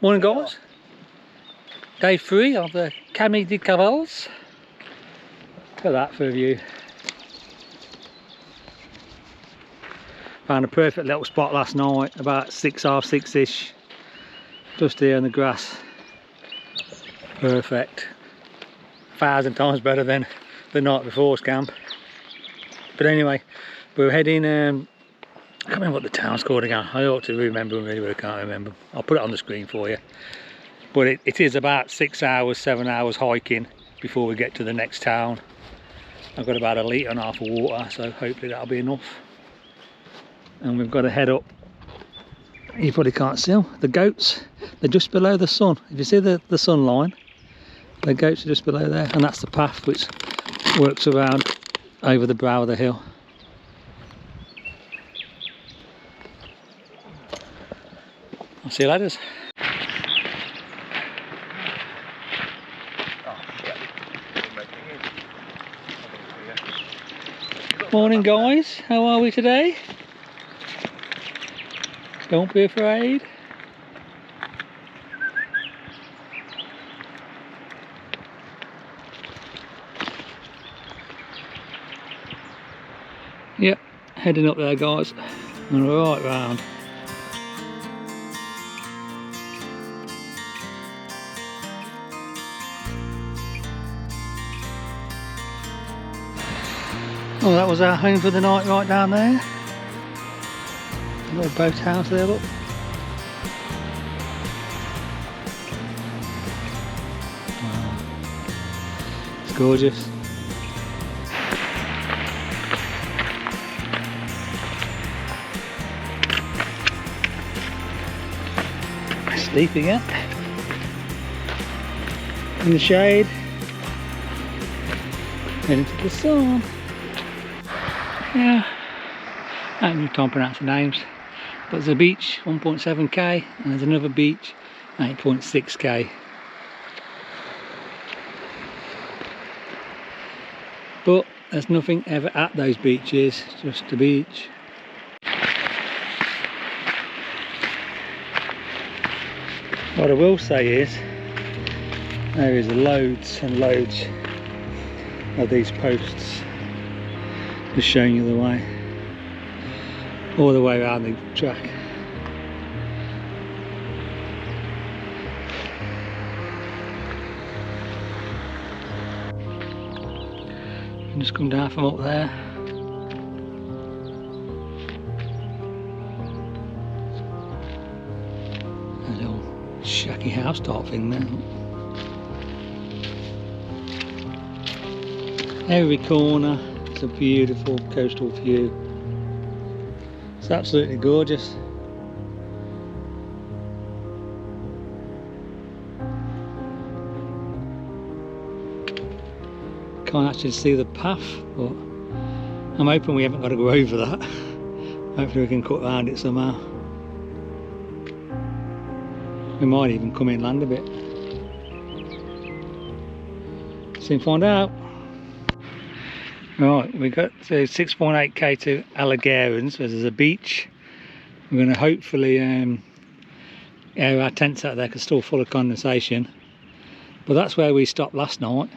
Morning guys, day 3 of the Cami De Cavalls. Look at that for a view. Found a perfect little spot last night, about 6:30ish, just here in the grass. Perfect. 1,000 times better than the night before's camp. But anyway, we're heading, I can't remember what the town's called again. I ought to remember really, but I can't remember. I'll put it on the screen for you. But it is about 6 hours, 7 hours hiking before we get to the next town. I've got about 1.5 litres of water, so hopefully that'll be enough. And we've got to head up. You probably can't see them. The goats, they're just below the sun. If you see the sun line, the goats are just below there. And that's the path which works around over the brow of the hill. I'll see you later. Morning guys, how are we today? Don't be afraid. Yep, heading up there guys, and right round. Oh, that was our home for the night right down there. A little boat house there, look. Wow. It's gorgeous. Steep again. In the shade. Heading to the sun. Yeah, I don't know time to pronounce the names, but there's a beach 1.7k and there's another beach 8.6k. But there's nothing ever at those beaches, just a beach. What I will say is there is loads and loads of these posts just showing you the way, all the way around the track. And just come down from up there. A little shacky house type thing there. Every corner. A beautiful coastal view. It's absolutely gorgeous. Can't actually see the path, but I'm hoping we haven't got to go over that. Hopefully we can cut around it somehow. We might even come inland a bit. Soon find out. Right, we got 6.8k to Allegarens, where there's a beach. We're going to hopefully air our tents out there because it's still full of condensation. But that's where we stopped last night,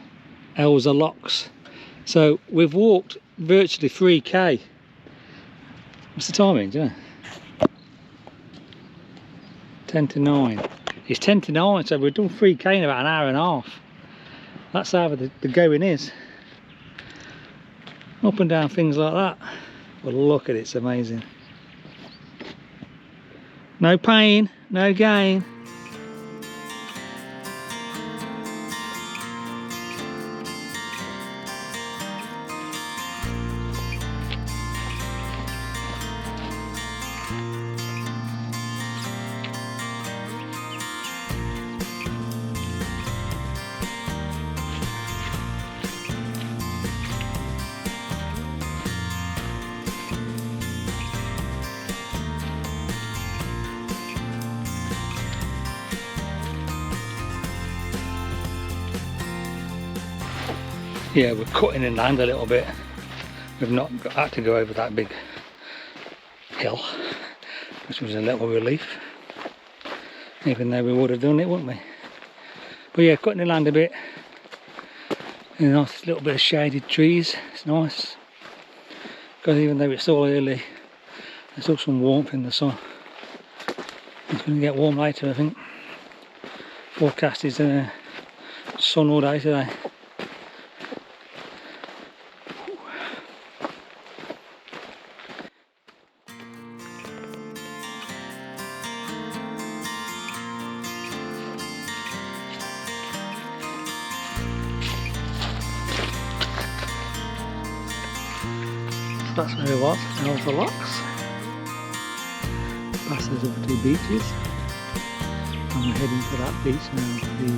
Elsa Locks. So we've walked virtually 3k. What's the timing, do you know? 10 to 9. It's 10 to 9, so we've done 3k in about an hour and a half. That's how the going is. Up and down things like that. But look at it, it's amazing. No pain, no gain. Yeah, we're cutting inland a little bit. We've not had to go over that big hill, which was a little relief. even though we would have done it, wouldn't we? But yeah, cutting the land a bit. And a nice little bit of shaded trees, it's nice. Because even though it's so early, there's still some warmth in the sun. It's going to get warm later, I think. Forecast is sun all day today. That's where it was, there was the locks. Past those other two beaches. And we're heading to that beach now, the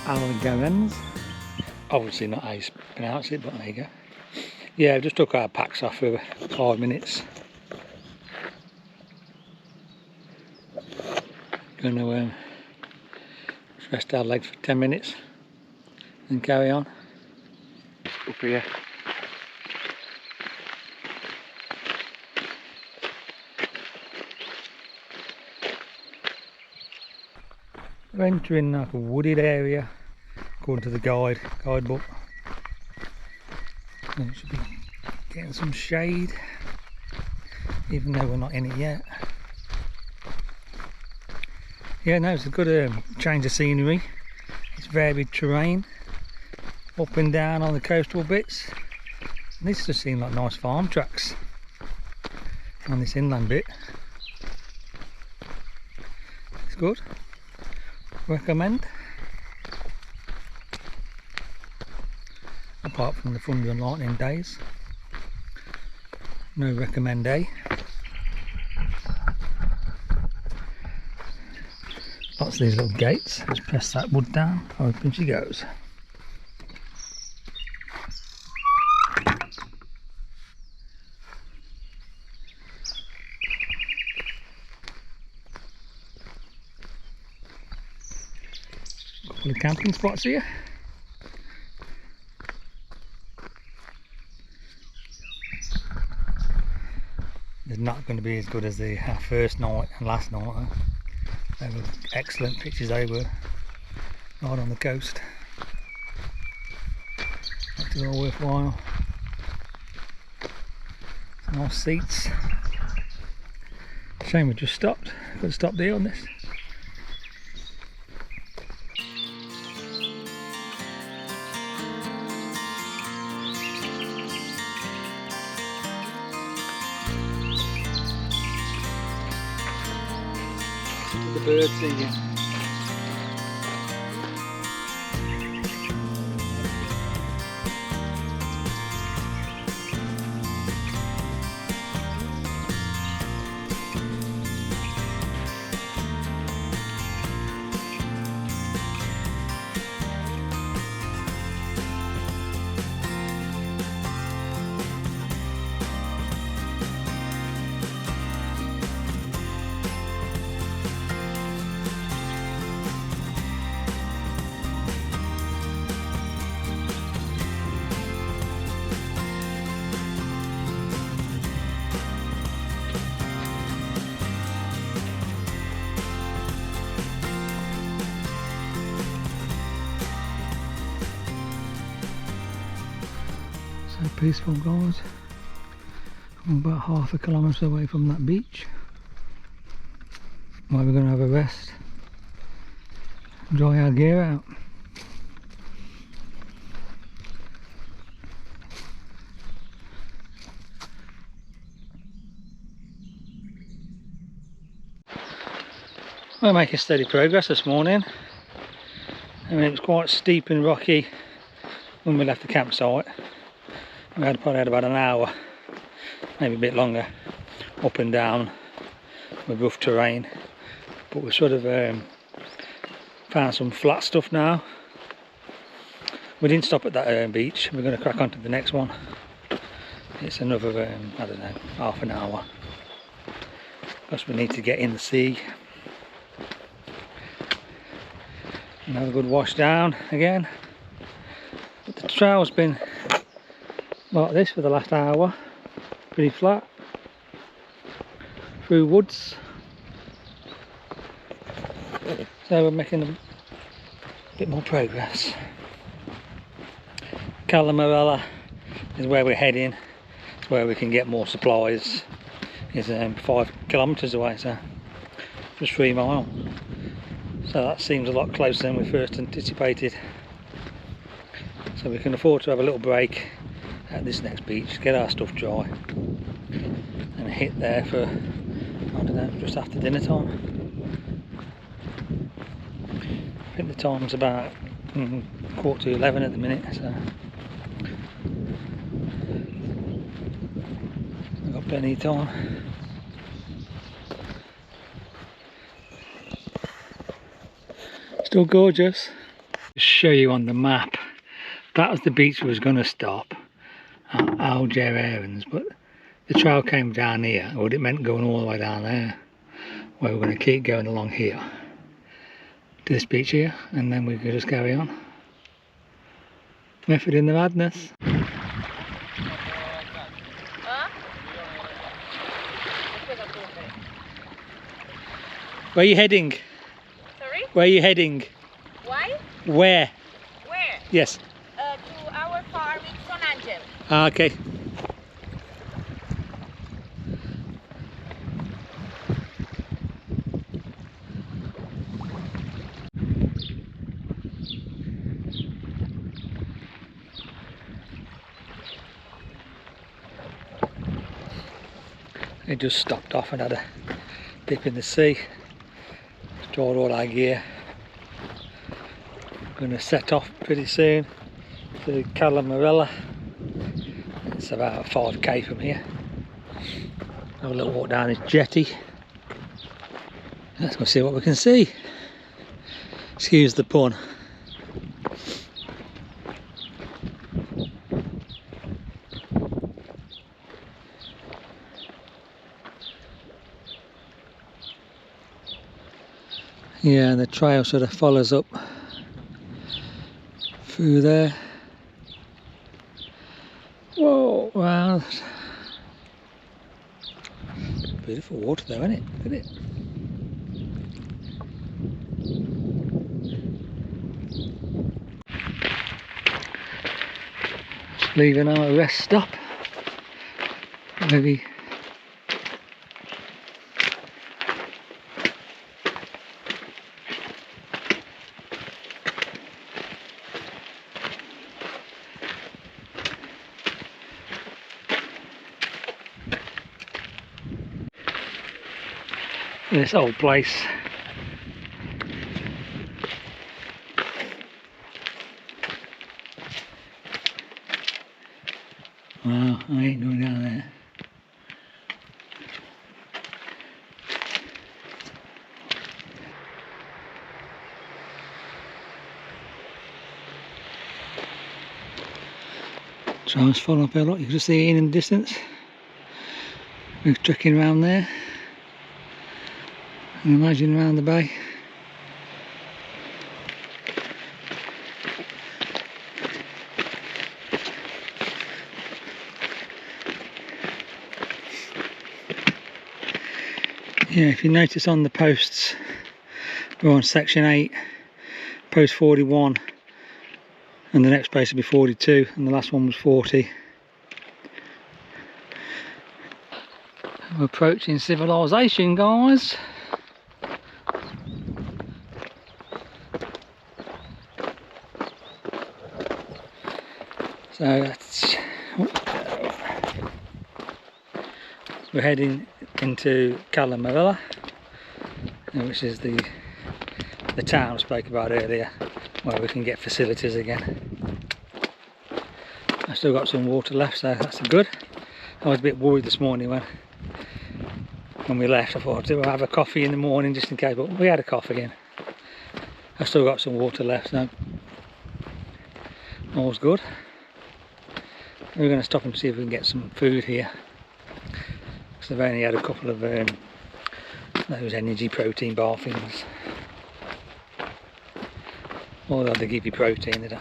Algarens. Obviously not how you pronounce it, but there you go. Yeah, just took our packs off for 5 minutes. Going to rest our legs for 10 minutes and carry on. Up here. We're entering like a wooded area, according to the guidebook. And it should be getting some shade, even though we're not in it yet. Yeah, no, it's a good change of scenery. It's varied terrain, up and down on the coastal bits. And this just seems like nice farm tracks on this inland bit. It's good. Recommend. Apart from the thunder and lightning days, no recommend, eh? Lots of these little gates. Just press that wood down, open she goes. Couple of camping spots here. It's not going to be as good as our first night and last night. They were excellent pictures, they were, right on the coast. Makes it all worthwhile. Some nice seats. Shame we just stopped. Could have stopped there on this. The birds singing. So peaceful, guys. I'm about half a kilometre away from that beach. Where we're going to have a rest, dry our gear out. We're making steady progress this morning. I mean, it was quite steep and rocky when we left the campsite. We had probably had about an hour, maybe a bit longer, up and down with rough terrain. But we've sort of found some flat stuff now. We didn't stop at that beach. We're going to crack on to the next one. It's another, I don't know, half an hour. Because we need to get in the sea and have a good wash down again. But the trail's been like this for the last hour, pretty flat, through woods. So we're making a bit more progress. Calamorella is where we're heading. It's where we can get more supplies. It's 5 kilometres away, so just 3 miles. So that seems a lot closer than we first anticipated. So we can afford to have a little break at this next beach, get our stuff dry, and hit there for, I don't know, just after dinner time. I think the time's about 11:15 at the minute, so we've got plenty of time. Still gorgeous. Just show you on the map, that was the beach we was going to stop at GR223, but the trail came down here, or it meant going all the way down there, where we're going to keep going along here to this beach here, and then we could just carry on. Method in the madness. Where are you heading? Sorry? Where are you heading? Why? Where? Where? Yes. To our farm in Son Angel. Ah, okay. It just stopped off and had a dip in the sea. Stored all our gear. Going to set off pretty soon to Calamorella. It's about 5k from here. Have a little walk down this jetty. Let's go see what we can see. Excuse the pun. Yeah, and the trail sort of follows up through there. Whoa, wow. Beautiful water though, isn't it? Look at it. Leaving our rest stop. Maybe. This old place. Wow, I ain't going down there. So I was following up a lot, you can just see it in the distance. We're trekking around there. And imagine around the bay. Yeah, if you notice on the posts, we're on section 8, post 41, and the next post will be 42, and the last one was 40. We're approaching civilization, guys. So that's, we're heading into Calamorella, which is the town I spoke about earlier, where we can get facilities again. I've still got some water left, so that's good. I was a bit worried this morning when we left. I thought we'll have a coffee in the morning just in case, but we had a coffee again. I've still got some water left, so all's good. We're going to stop and see if we can get some food here, because I've only had a couple of those energy protein bar things. Although they give you protein, they don't,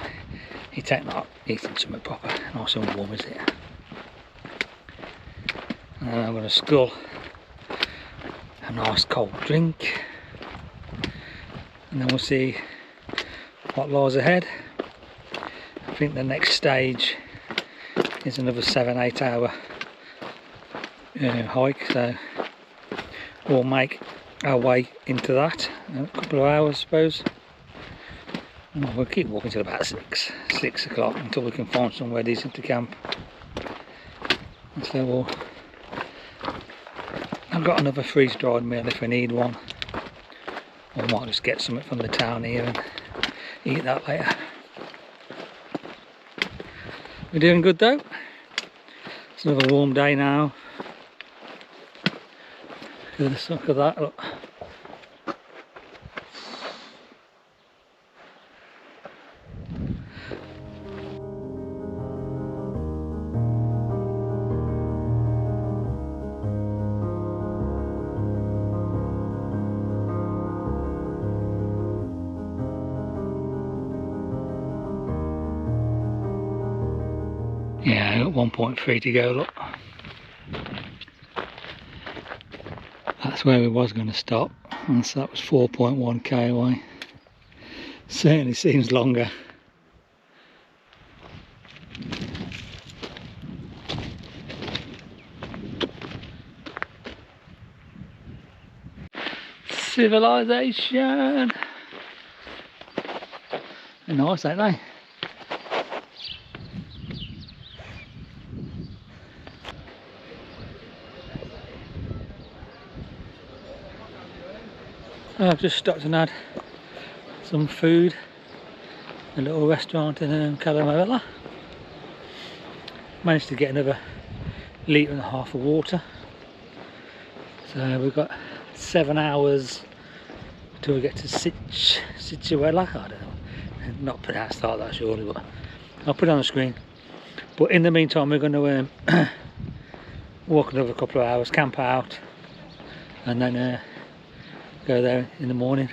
you take not eating something proper, nice and warm, is it? And then I'm going to scull a nice cold drink, and then we'll see what lies ahead. I think the next stage is another 7-8 hour hike, so we'll make our way into that in a couple of hours, I suppose. And we'll keep walking till about 6 o'clock until we can find somewhere decent to camp. And so I've got another freeze-dried meal if we need one. I might just get something from the town here and eat that later. We're doing good though. It's another warm day now. Look at that, look. Yeah, I got 1.3 to go, look. That's where we was going to stop, and so that was 4.1k away. Certainly seems longer. Civilization! They're nice, ain't they? I've just stopped and had some food, a little restaurant in Calamavella. Managed to get another 1.5 litres of water. So we've got 7 hours till we get to Situella. I don't know, not pronounced like that surely, but I'll put it on the screen. But in the meantime, we're going to walk another couple of hours, camp out, and then go there in the morning.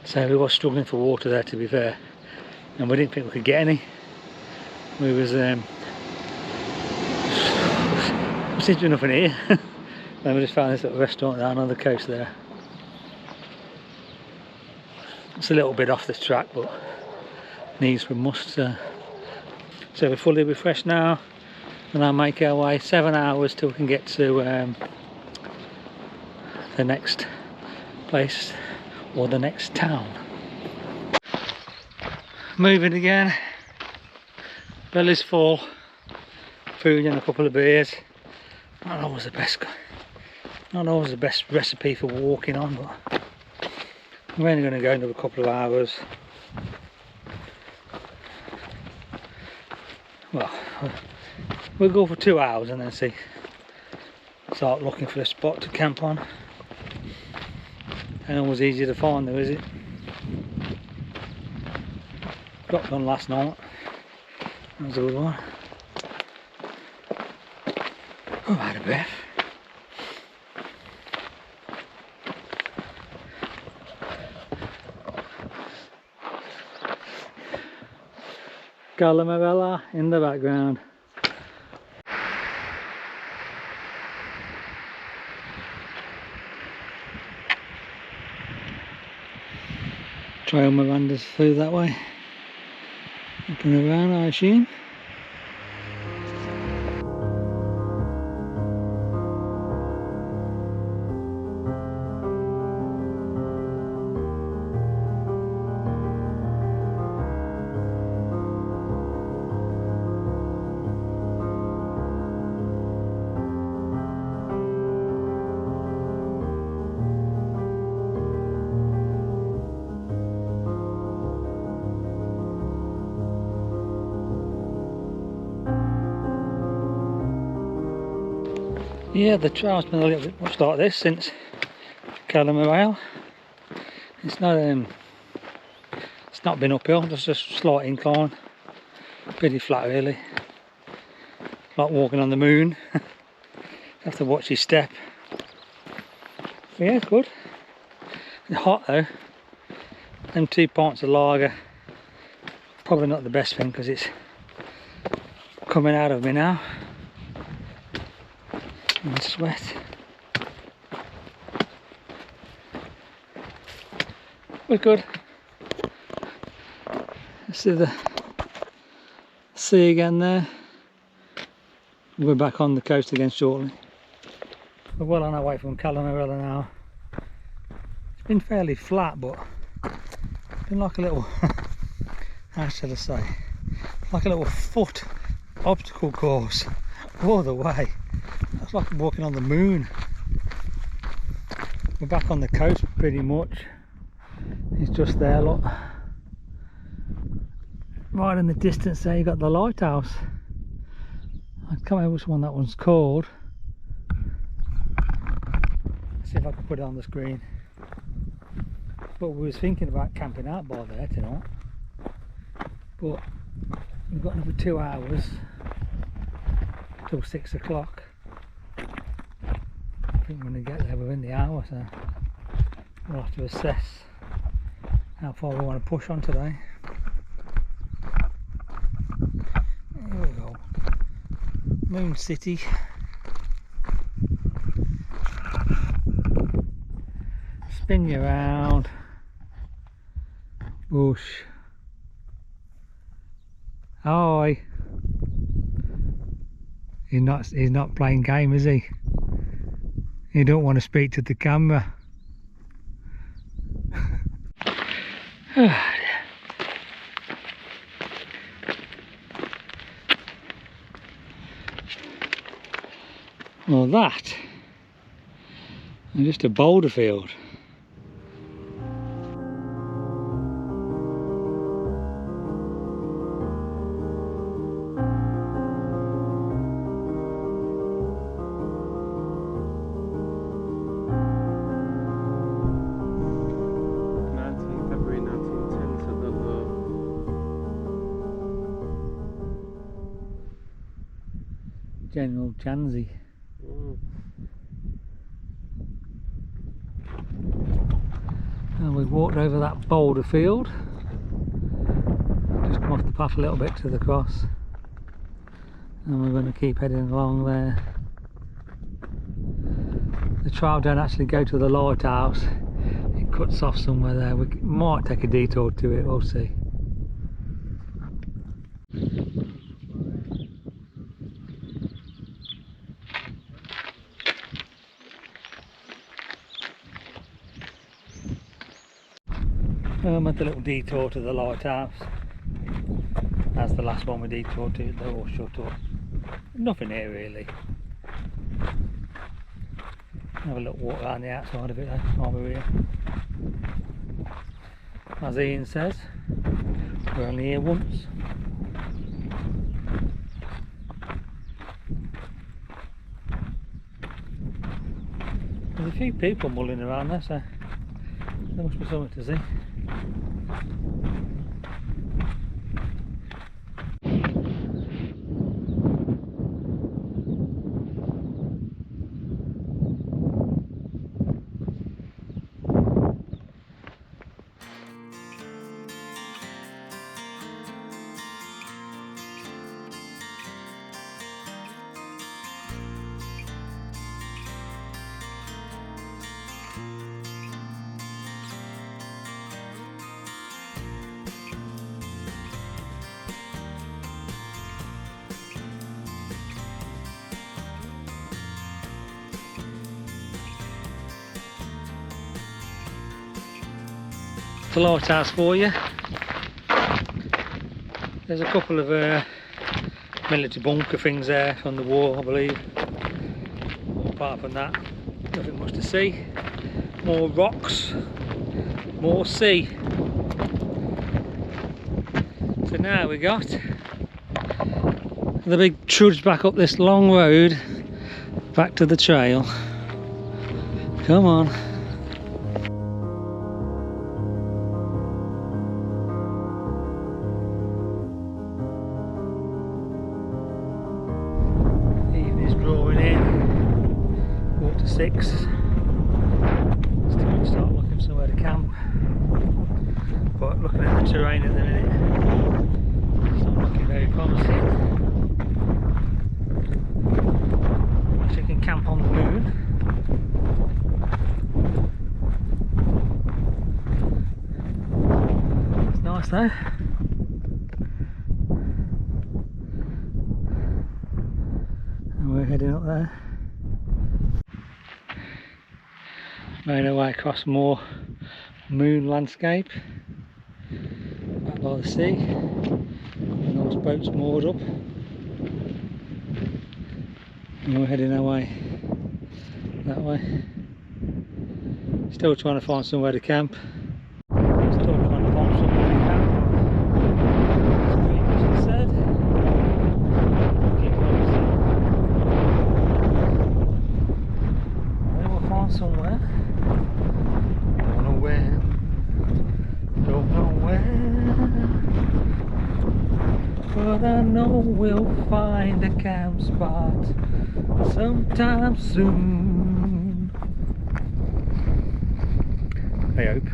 So we were struggling for water there, to be fair, and we didn't think we could get any. We was seems to be nothing here. Then we just found this little restaurant down on the coast there. It's a little bit off the track, but needs we must. So we're fully refreshed now, and I'll make our way 7 hours till we can get to the next place or the next town. Moving again, belly's full, food and a couple of beers. Not always the best recipe for walking on, but we're only going to go another couple of hours. Well, we'll go for 2 hours and then start looking for a spot to camp on. Ain't always easy to find though, is it? Dropped on last night. That was a good one. Oh, I'm out of breath. Calamavella in the background. Trail Miranda's through that way. Up and around, I assume. Yeah, the trail's been a little bit much like this since Calamavella. It's not been uphill, just a slight incline. Pretty flat really. Like walking on the moon. Have to watch your step. But yeah, it's good. It's hot though. Them 2 pints of lager, probably not the best thing because it's coming out of me now. And sweat. We're good. See the sea again there. We're back on the coast again shortly. We're well on our way from Calamorella now. It's been fairly flat, but it's been like a little, how should I say, like a little foot obstacle course all the way. That's like walking on the moon. We're back on the coast pretty much. It's just there, look. Right in the distance there, you got the lighthouse. I can't remember which one that one's called. Let's see if I can put it on the screen. But we was thinking about camping out by there tonight. But we've got another 2 hours till 6 o'clock. I think we're going to get there within the hour, so we'll have to assess how far we want to push on today. Here we go. Moon City. Spin you around. Bush. Hi. He's not playing game, is he? He don't want to speak to the camera. Well, that is just a boulder field. February 1910 to the General Chanzy. And we walked over that boulder field. Just come off the path a little bit to the cross. And we're going to keep heading along there. The trail don't actually go to the lighthouse. It cuts off somewhere there. We might take a detour to it, we'll see. I'm at the little detour to the lighthouse. That's the last one we detoured to. They're all shut up. Nothing here really. Have a little walk around the outside of it though while we're here. As Ian says, we're only here once. There's a few people mulling around there, so there must be something to see. The lighthouse for you. There's a couple of military bunker things there on the wall, I believe. Apart from that, nothing much to see. More rocks, more sea. So now we got the big trudge back up this long road back to the trail. Come on. to 6. It's time to start looking somewhere to camp. But looking at the terrain at the minute, it's not looking very promising. Actually, you can camp on the moon. nice though. And we're heading up there. Made our way across more moon landscape. Back by the sea. Nice boats moored up. And we're heading our way that way. Still trying to find somewhere to camp. Still trying to find somewhere to camp. As previously said. Keep on. We'll find somewhere. Don't know where. Don't know where. But I know we'll find a camp spot sometime soon. I hope.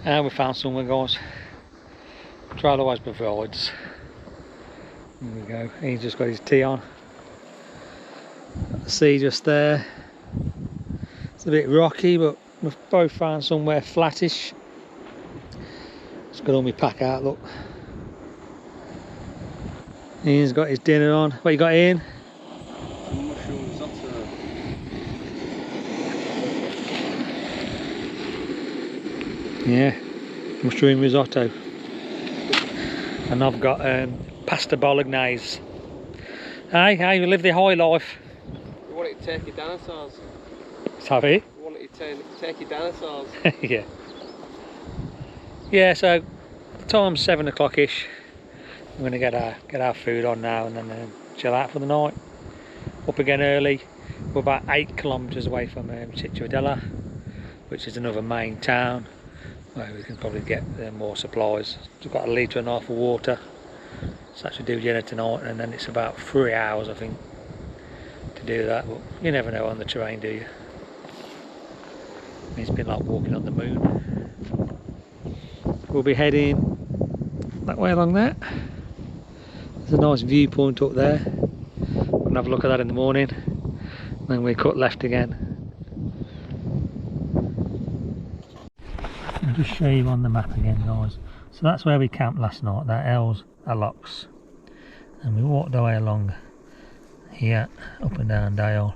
And we found somewhere, guys. Trail always provides. There we go. He's just got his tea on. Got the sea just there. It's a bit rocky, but we've both found somewhere flattish. Just got all my pack out, look. Ian's got his dinner on. What you got, Ian? Some mushroom risotto. Yeah, mushroom risotto. And I've got pasta bolognese. Hey, we live the high life. We wanted turkey dinosaurs. Sorry? We wanted turkey dinosaurs. Yeah. Yeah, so the time's 7 o'clock-ish. We're going to get our food on now and then chill out for the night. Up again early. We're about 8 kilometres away from Cittadella, which is another main town where we can probably get more supplies. We've got 1.5 litre of water, so that should do dinner tonight, and then it's about 3 hours I think to do that, but you never know on the terrain, do you? It's been like walking on the moon. We'll be heading that way along there. There's a nice viewpoint up there. We're going to have a look at that in the morning. Then we cut left again. I'll just show you on the map again, guys. So that's where we camped last night, that L's a Locks. And we walked our way along here, up and down Dale.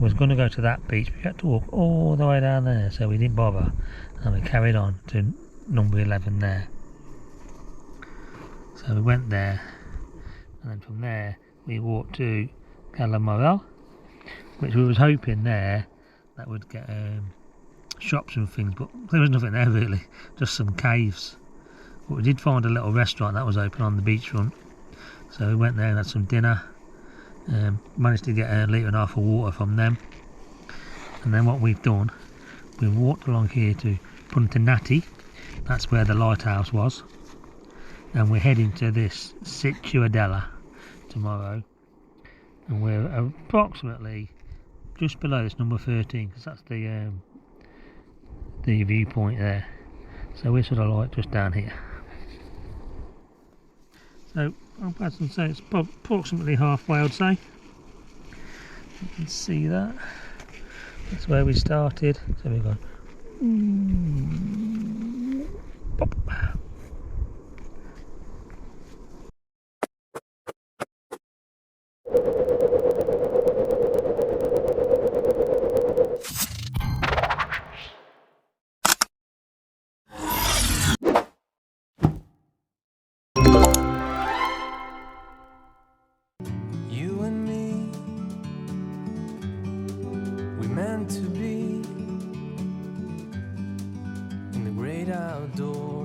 We was going to go to that beach, but we had to walk all the way down there, so we didn't bother. And we carried on to number 11 there. So we went there, and then from there we walked to Calamorel, which we was hoping there that would get shops and things, but there was nothing there really, just some caves. But we did find a little restaurant that was open on the beachfront, so we went there and had some dinner. Managed to get 1.5 litre of water from them, and then what we've done, we've walked along here to Punta Nati. That's where the lighthouse was, and we're heading to this Cittadella tomorrow, and we're approximately just below this number 13, because that's the viewpoint there. So we're sort of like just down here. So I've had some say it's approximately halfway, I'd say. You can see that. That's where we started. So we've gone pop. You and me, we meant to be in the great outdoors.